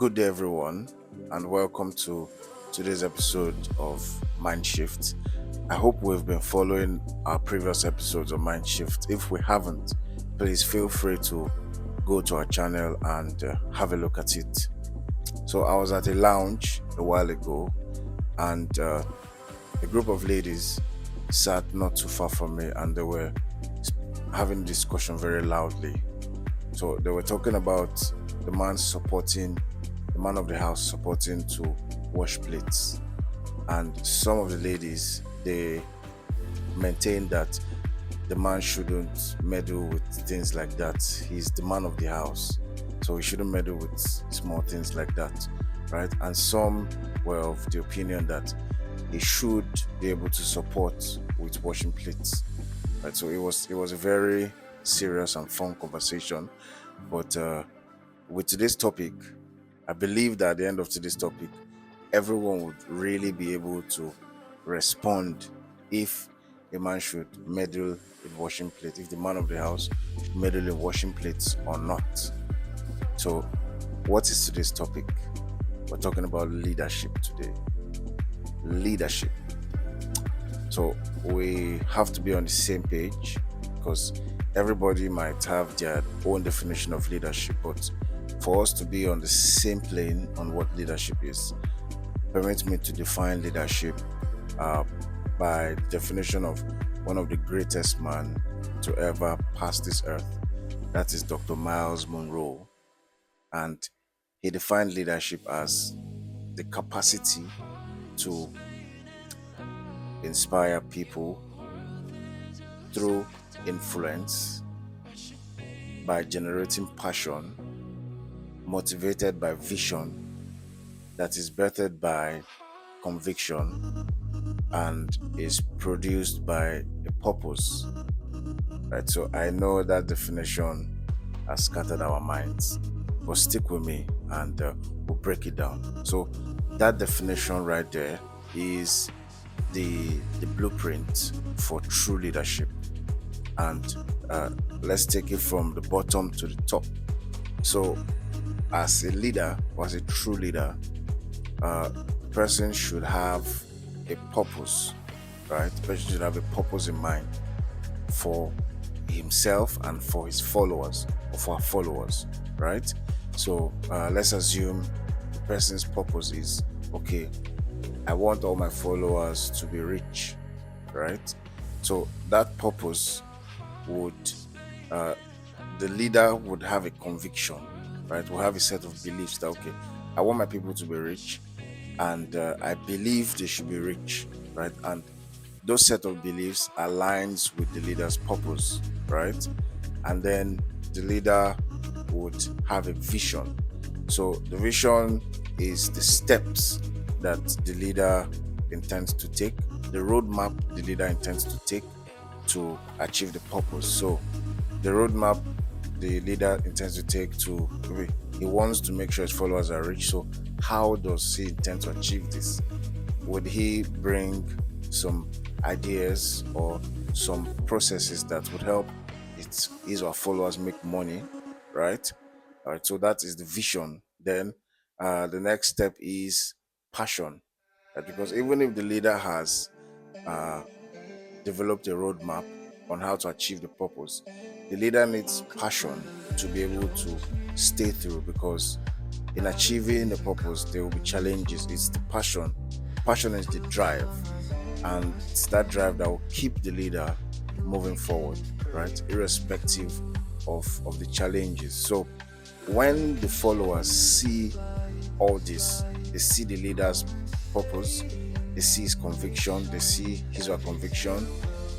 Good day, everyone, and welcome to today's episode of Mind Shift. I hope we've been following our previous episodes of Mind Shift. If we haven't, please feel free to go to our channel and have a look at it. So, I was at a lounge a while ago, and a group of ladies sat not too far from me, and they were having a discussion very loudly. So, they were talking about the man of the house supporting to wash plates, and some of the ladies, they maintain that the man shouldn't meddle with things like that. He's the man of the house, so he shouldn't meddle with small things like that, right? And some were of the opinion that he should be able to support with washing plates, right? So it was a very serious and fun conversation. But with today's topic, I believe that at the end of today's topic, everyone would really be able to respond if a man should meddle in washing plates, if the man of the house should meddle in washing plates or not. So, what is today's topic? We're talking about leadership today. Leadership. So, we have to be on the same page because everybody might have their own definition of leadership, but for us to be on the same plane on what leadership is, permit me to define leadership by the definition of one of the greatest men to ever pass this earth. That is Dr. Myles Munroe. And he defined leadership as the capacity to inspire people through influence by generating passion, motivated by vision that is birthed by conviction and is produced by a purpose. Right. So I know that definition has scattered our minds, but stick with me and we'll break it down. So that definition right there is the blueprint for true leadership. And let's take it from the bottom to the top. So as a leader, or as a true leader, the person should have a purpose, right? The person should have a purpose in mind for himself and for his followers, or for our followers, right? So let's assume the person's purpose is, okay, I want all my followers to be rich, right? So that purpose would, the leader would have a conviction, right? Will have a set of beliefs that, okay, I want my people to be rich, and I believe they should be rich, right? And those set of beliefs aligns with the leader's purpose, right? And then the leader would have a vision. So the vision is the steps that the leader intends to take, the roadmap the leader intends to take to achieve the purpose. So the roadmap the leader intends to take to, he wants to make sure his followers are rich. So how does he intend to achieve this? Would he bring some ideas or some processes that would help his or her followers make money, right? All right, so that is the vision. Then the next step is passion, right? Because even if the leader has uh, developed a roadmap on how to achieve the purpose, the leader needs passion to be able to stay through, because in achieving the purpose there will be challenges. It's the passion. Passion is the drive, and it's that drive that will keep the leader moving forward, right? Irrespective of the challenges. So when the followers see all this, they see the leader's purpose, they see his conviction, they see his or her conviction,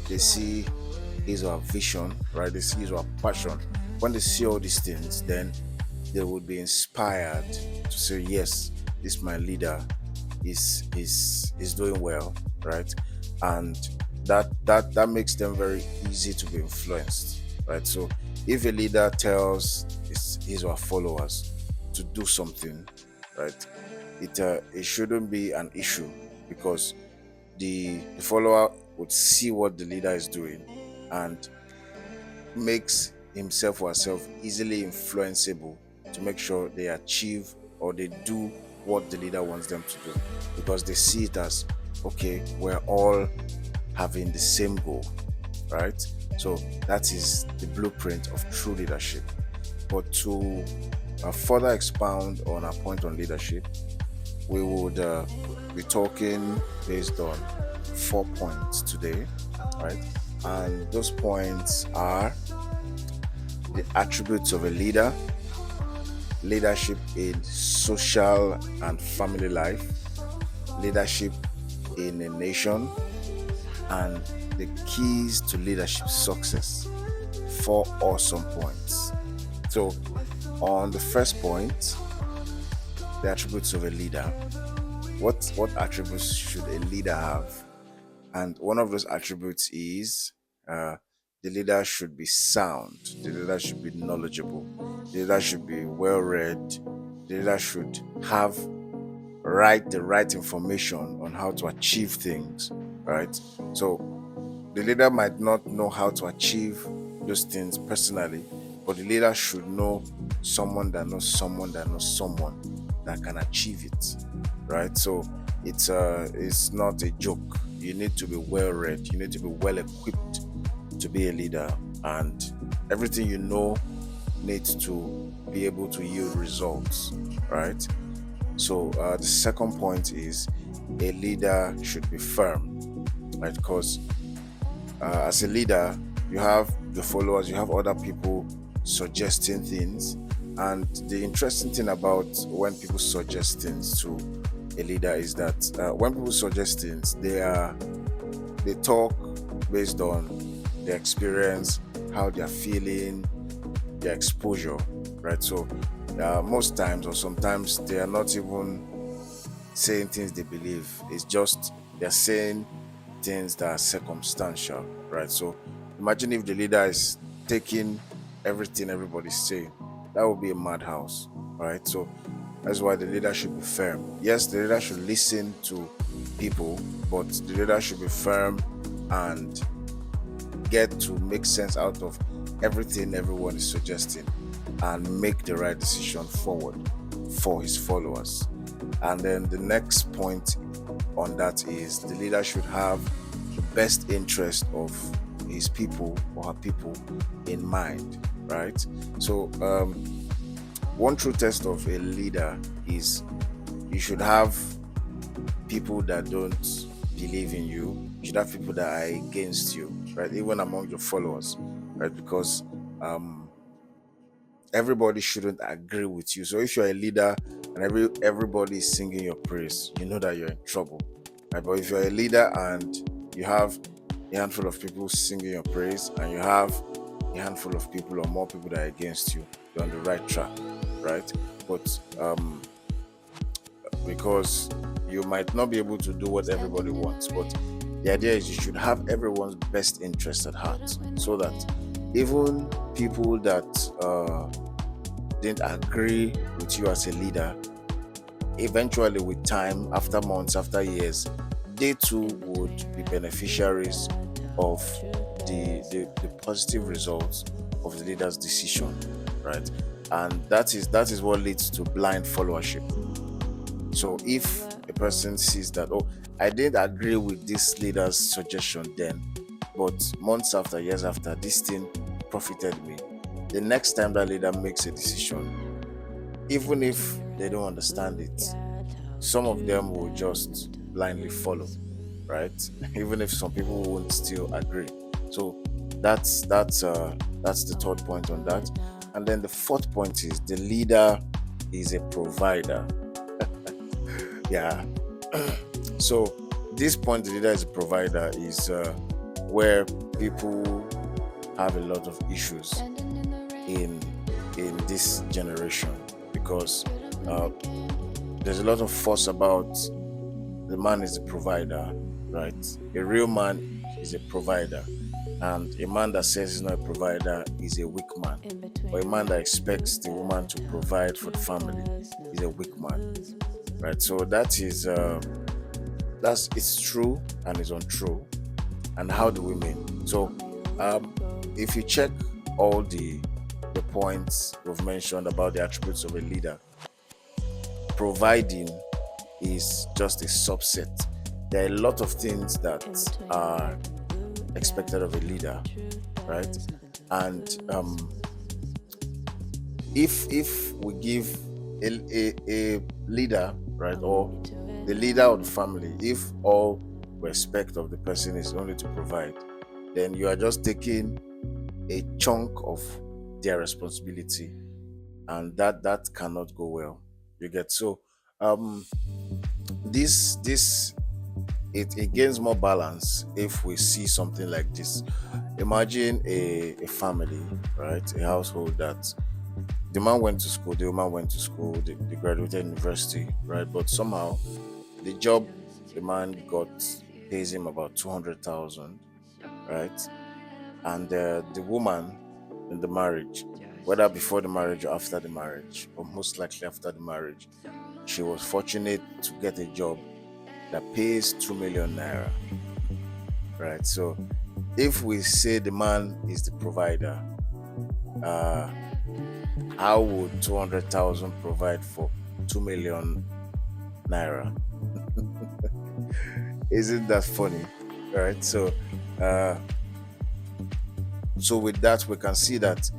they see his or her vision, right? They see his or her passion. When they see all these things, then they would be inspired to say, yes, this my leader is doing well, right? And that makes them very easy to be influenced, right? So if a leader tells his or her followers to do something, right, it shouldn't be an issue, because the follower would see what the leader is doing and makes himself or herself easily influenceable to make sure they achieve or they do what the leader wants them to do, because they see it as, okay, we're all having the same goal, right? So that is the blueprint of true leadership. But to further expound on our point on leadership, we would be talking based on 4 points today, right? And those points are the attributes of a leader, leadership in social and family life, leadership in a nation, and the keys to leadership success. 4 awesome points. So, on the first point, the attributes of a leader. What attributes should a leader have? And one of those attributes is the leader should be sound, the leader should be knowledgeable, the leader should be well read, the leader should have the right information on how to achieve things, right? So the leader might not know how to achieve those things personally, but the leader should know someone that knows someone that knows someone that can achieve it, right? So it's not a joke. You need to be well read, you need to be well equipped to be a leader, and everything you know needs to be able to yield results, right? So the second point is a leader should be firm, right? Because as a leader, you have the followers, you have other people suggesting things, and the interesting thing about when people suggest things to a leader is that when people suggest things, they talk based on their experience, how they're feeling, their exposure, right? So most times or sometimes they are not even saying things they believe. It's just they're saying things that are circumstantial, right? So imagine if the leader is taking everything everybody's saying. That would be a madhouse, right? So that's why the leader should be firm. Yes, the leader should listen to people, but the leader should be firm and get to make sense out of everything everyone is suggesting and make the right decision forward for his followers. And then the next point on that is the leader should have the best interest of his people or her people in mind, right? So one true test of a leader is you should have people that don't believe in you. You should have people that are against you, right? Even among your followers, right? Because everybody shouldn't agree with you. So if you're a leader and everybody is singing your praise, you know that you're in trouble, right? But if you're a leader and you have a handful of people singing your praise and you have a handful of people or more people that are against you, you're on the right track, right? But because you might not be able to do what everybody wants, but the idea is you should have everyone's best interest at heart, so that even people that didn't agree with you as a leader, eventually with time, after months, after years, they too would be beneficiaries of the positive results of the leader's decision, right? And that is what leads to blind followership. So if a person sees that, oh, I didn't agree with this leader's suggestion then, but months after, years after, this thing profited me, the next time that leader makes a decision, even if they don't understand it, some of them will just blindly follow, right? Even if some people won't still agree. So that's the third point on that. And then the fourth point is the leader is a provider. Yeah. So this point, the leader is a provider, is where people have a lot of issues in this generation, because there's a lot of fuss about the man is a provider, right? A real man is a provider, and a man that says he's not a provider is a weak man. Or a man that expects the woman to provide for the family is a weak man, right? So that is it's true and it's untrue. And how do we mean? So if you check all the points we've mentioned about the attributes of a leader, providing is just a subset. There are a lot of things that are expected of a leader, right? And if we give a leader, right, or the leader of the family, if all respect of the person is only to provide, then you are just taking a chunk of their responsibility, and that cannot go well. You get? So this it gains more balance if we see something like this. Imagine a family, right, a household that the man went to school, the woman went to school, they graduated university, right, but somehow the job the man got pays him about 200,000, right, and the woman in the marriage, whether before the marriage or after the marriage, or most likely after the marriage, she was fortunate to get a job that pays 2 million naira, right? So if we say the man is the provider, uh, how would 200,000 provide for 2 million naira? Isn't that funny, right? Uh, so with that, we can see that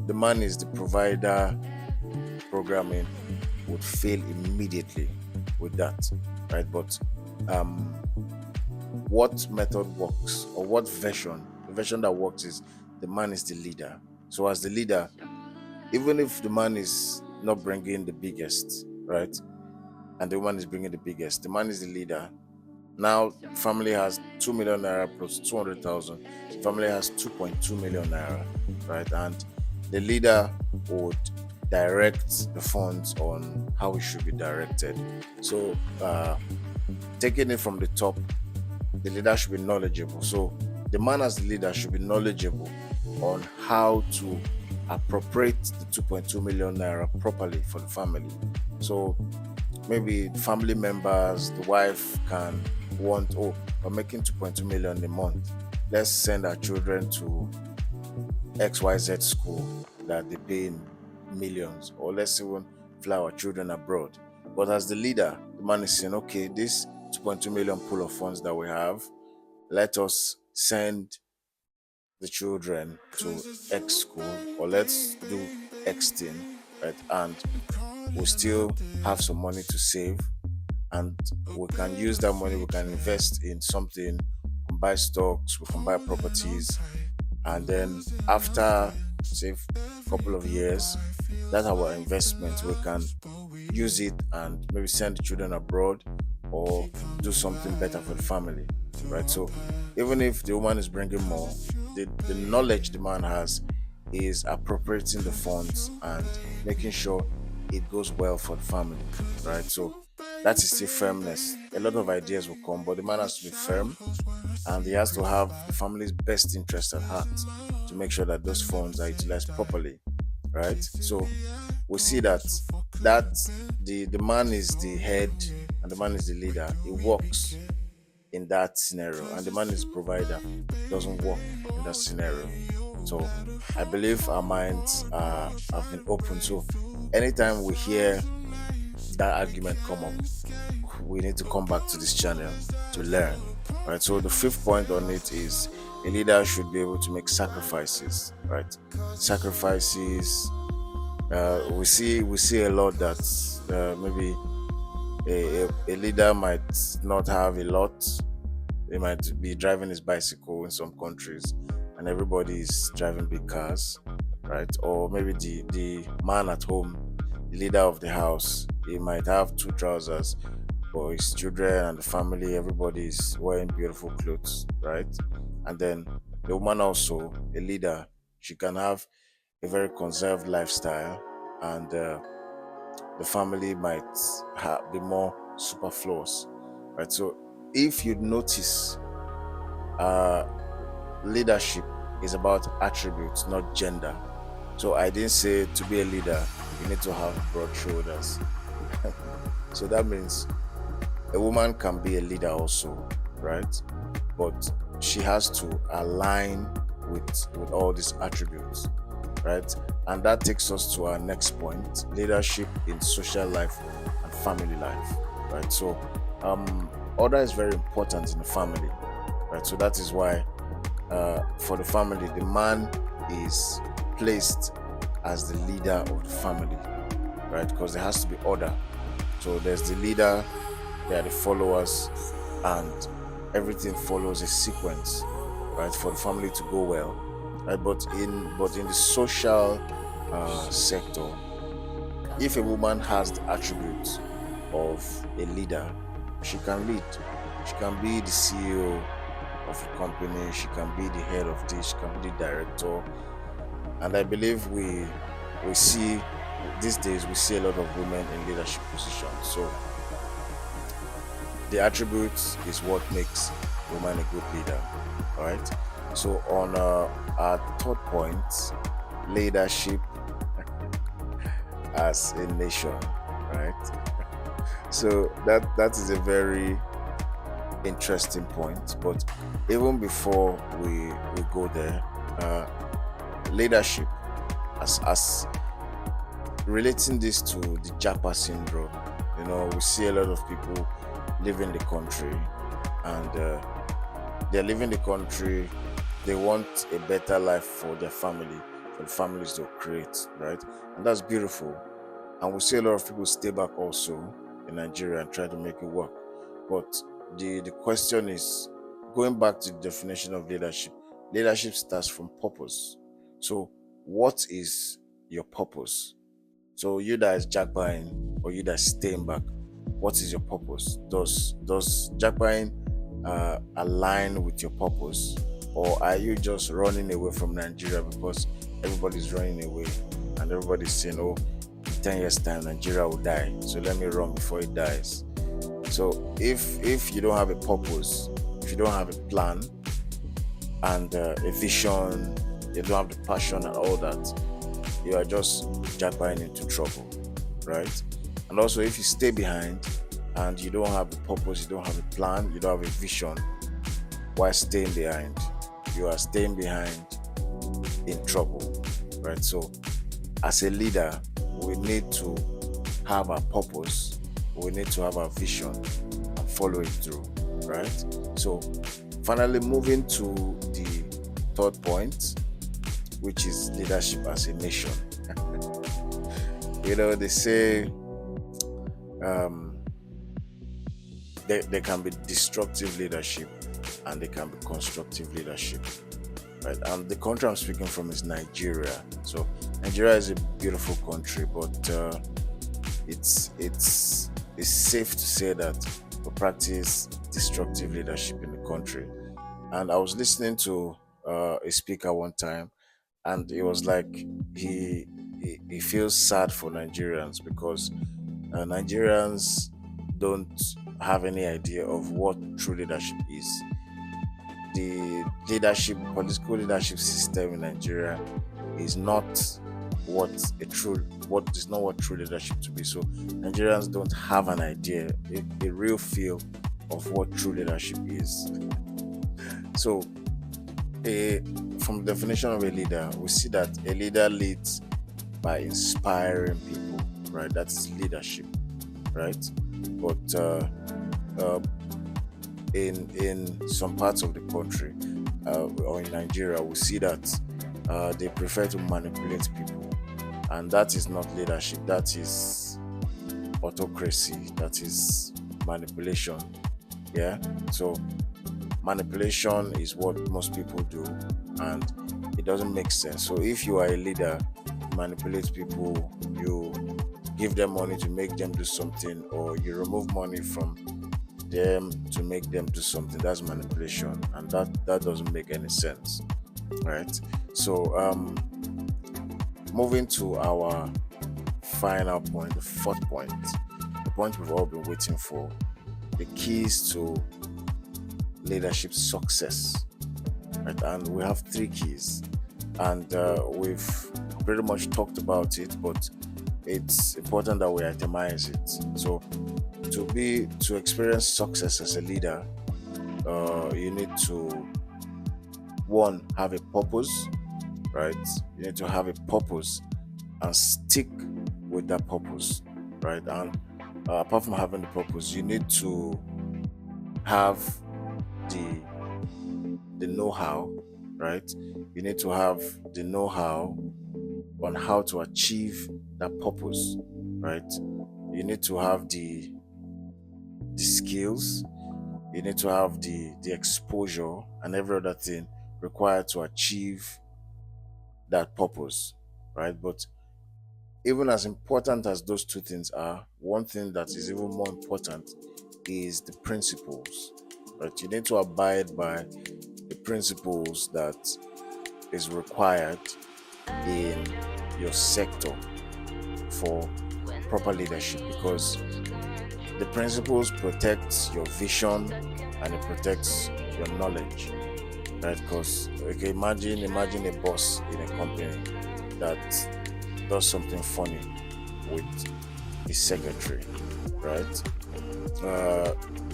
the man is the provider programming would fail immediately with that, right? But what method works, or what version? The version that works is the man is the leader. So as the leader, even if the man is not bringing the biggest, right, and the woman is bringing the biggest, the man is the leader. Now, family has 2 million naira plus 200,000. Family has 2.2 million naira, right? And the leader would direct the funds on how it should be directed. So, taking it from the top, the leader should be knowledgeable. So, the man as the leader should be knowledgeable on how to appropriate the 2.2 million naira properly for the family. So, maybe the family members, the wife can want, oh, we're making 2.2 million a month, let's send our children to XYZ school that they pay in millions, or let's even fly our children abroad. But as the leader, the man is saying, okay, this 2.2 million pool of funds that we have, let us send the children to X school, or let's do X thing, right? And we still have some money to save, and we can use that money, we can invest in something, we can buy stocks, we can buy properties, and then after, say, a couple of years, that's our investment, we can use it and maybe send the children abroad or do something better for the family, right? So even if the woman is bringing more, the knowledge the man has is appropriating the funds and making sure it goes well for the family, right? So that is still firmness. A lot of ideas will come, but the man has to be firm, and he has to have the family's best interest at heart to make sure that those funds are utilized properly, right? So we see that the man is the head and the man is the leader. It works in that scenario, and the man is the provider. It doesn't work in that scenario. So I believe our minds have been open. So anytime we hear that argument come up, we need to come back to this channel to learn. Right. So the fifth point on it is a leader should be able to make sacrifices. Right. Sacrifices. We see a lot that maybe a leader might not have a lot. He might be driving his bicycle in some countries, and everybody is driving big cars, right? Or maybe the man at home, the leader of the house, he might have two trousers, but his children and the family, everybody is wearing beautiful clothes, right? And then the woman also, a leader, she can have a very conserved lifestyle, and the family might be more superfluous, right? So if you notice, leadership is about attributes, not gender. So I didn't say to be a leader you need to have broad shoulders. So that means a woman can be a leader also, right? But she has to align with all these attributes, right? And that takes us to our next point: leadership in social life and family life, right? So order is very important in the family, right? So that is why for the family, the man is placed as the leader of the family, right? Because there has to be order. So there's the leader, there are the followers, and everything follows a sequence, right, for the family to go well, right? But in the social sector, if a woman has the attributes of a leader, she can lead. She can be the CEO of a company, she can be the head of this, she can be the director. And I believe we see these days we see a lot of women in leadership positions. So the attributes is what makes woman a good leader. All right. So on our third point, leadership as a nation, right? So that is a very interesting point. But even before we go there, leadership as relating this to the japa syndrome, we see a lot of people leaving the country, and they're leaving the country. They want a better life for their family, for the families to create, right? And that's beautiful. And we see a lot of people stay back also in Nigeria and try to make it work. But the question is, going back to the definition of leadership, leadership starts from purpose. So what is your purpose? So you that is jackpine, or you that is staying back, what is your purpose? Does jackpine align with your purpose, or are you just running away from Nigeria because everybody's running away and everybody's saying, "Oh, in 10 years time Nigeria will die, so let me run before it dies." So if you don't have a purpose, if you don't have a plan and a vision, you don't have the passion and all that, you are just jackpine into trouble, right? And also, if you stay behind and you don't have a purpose, you don't have a plan, you don't have a vision, while staying behind, you are staying behind in trouble, right? So as a leader, we need to have our purpose, we need to have our vision and follow it through, right? So finally, moving to the third point, which is leadership as a nation. They say there can be destructive leadership and there can be constructive leadership, right? And the country I'm speaking from is Nigeria. So Nigeria is a beautiful country, but it's safe to say that we practice destructive leadership in the country. And I was listening to a speaker one time, and it was like he feels sad for Nigerians because Nigerians don't have any idea of what true leadership is. The political leadership system in Nigeria is not what is not what true leadership to be. So Nigerians don't have an idea, a real feel of what true leadership is. So from the definition of a leader, we see that a leader leads by inspiring people, right? That's leadership, right? But in some parts of the country or in Nigeria, we see that they prefer to manipulate people, and that is not leadership. That is autocracy. That is manipulation. Yeah. So manipulation is what most people do, and it doesn't make sense. So if you are a leader, you manipulate people, you give them money to make them do something, or you remove money from them to make them do something, that's manipulation, and that doesn't make any sense, right? So moving to our final point, the fourth point, the point we've all been waiting for, the keys to leadership success, right? And we have three keys, and we've pretty much talked about it, but it's important that we itemize it. So to experience success as a leader, you need to, one, have a purpose, right? You need to have a purpose and stick with that purpose, right? And apart from having the purpose, you need to have the know-how, right? You need to have the know-how on how to achieve that purpose, right? You need to have the skills, you need to have the exposure and every other thing required to achieve that purpose, right? But even as important as those two things are, one thing that is even more important is the principles, right? You need to abide by the principles that is required in your sector for proper leadership, because the principles protect your vision and it protects your knowledge, right? Because okay, imagine a boss in a company that does something funny with his secretary, right?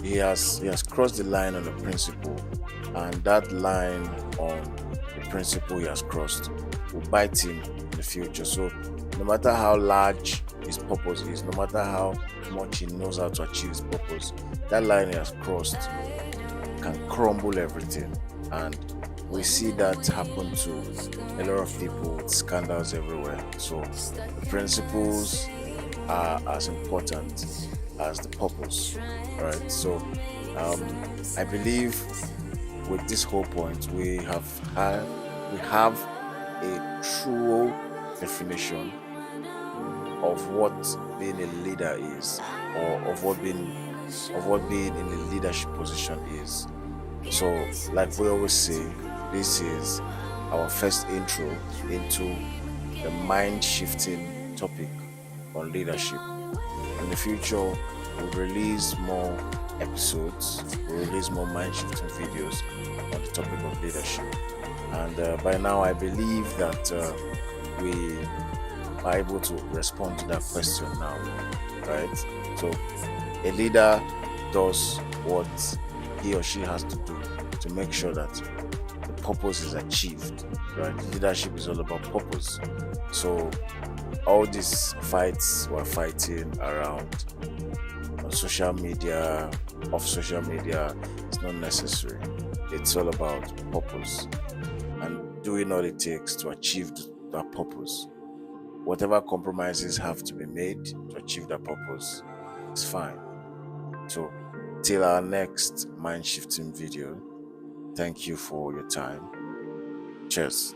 He has crossed the line on the principle, and that line on the principle he has crossed will bite him in the future. So no matter how large his purpose is, no matter how much he knows how to achieve his purpose, that line he has crossed can crumble everything. And we see that happen to a lot of people with scandals everywhere. So the principles are as important as the purpose, right? So I believe with this whole point we have a true definition of what being a leader is, or of what being in a leadership position is. So like we always say, this is our first intro into the mind shifting topic on leadership. In the future, we'll release more episodes, we'll release more mind shifting videos on the topic of leadership. And by now, I believe that we are able to respond to that question now, right? So, a leader does what he or she has to do to make sure that the purpose is achieved, right? Leadership is all about purpose. So, all these fights we're fighting around on social media, off social media, is not necessary. It's all about purpose and doing all it takes to achieve that purpose. Whatever compromises have to be made to achieve that purpose is fine. So, till our next mind shifting video, thank you for your time. Cheers.